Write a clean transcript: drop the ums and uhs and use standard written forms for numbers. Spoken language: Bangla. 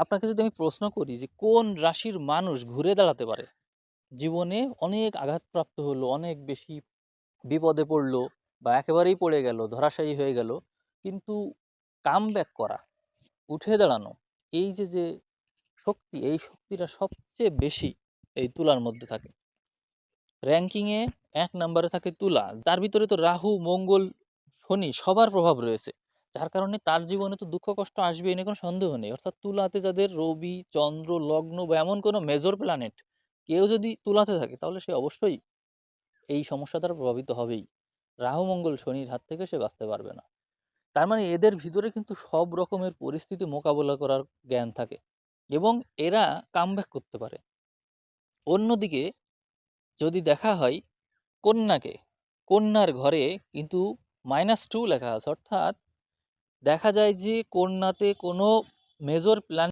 আপনাকে যদি আমি প্রশ্ন করি যে কোন রাশির মানুষ ঘুরে দাঁড়াতে পারে, জীবনে অনেক আঘাতপ্রাপ্ত হলো, অনেক বেশি বিপদে পড়লো বা একেবারেই পড়ে গেল, ধরাশায়ী হয়ে গেল, কিন্তু কামব্যাক করা, উঠে দাঁড়ানো, এই যে যে শক্তি, এই শক্তিটা সবচেয়ে বেশি এই তুলার মধ্যে থাকে। র্যাঙ্কিংয়ে 1 নম্বরে থাকে তুলা, তার ভিতরে তো রাহু, মঙ্গল, শনি সবার প্রভাব রয়েছে, যার কারণে তার জীবনে তো দুঃখ কষ্ট আসবে, এ নিয়ে কোনো সন্দেহ নেই। অর্থাৎ তুলাতে যাদের রবি, চন্দ্র, লগ্ন বা এমন কোনো মেজর প্ল্যানেট কেউ যদি তুলাতে থাকে, তাহলে সে অবশ্যই এই সমস্যা দ্বারা প্রভাবিত হবেই। রাহু, মঙ্গল, শনির হাত থেকে সে বাঁচতে পারবে না। তার মানে এদের ভিতরে কিন্তু সব রকমের পরিস্থিতি মোকাবেলা করার জ্ঞান থাকে এবং এরা কামব্যাক করতে পারে। অন্যদিকে যদি দেখা হয় কন্যাকে, কন্যার ঘরে কিন্তু -2 লেখা আছে, অর্থাৎ দেখা যায় যে কন্যাতে কোনো মেজর প্ল্যান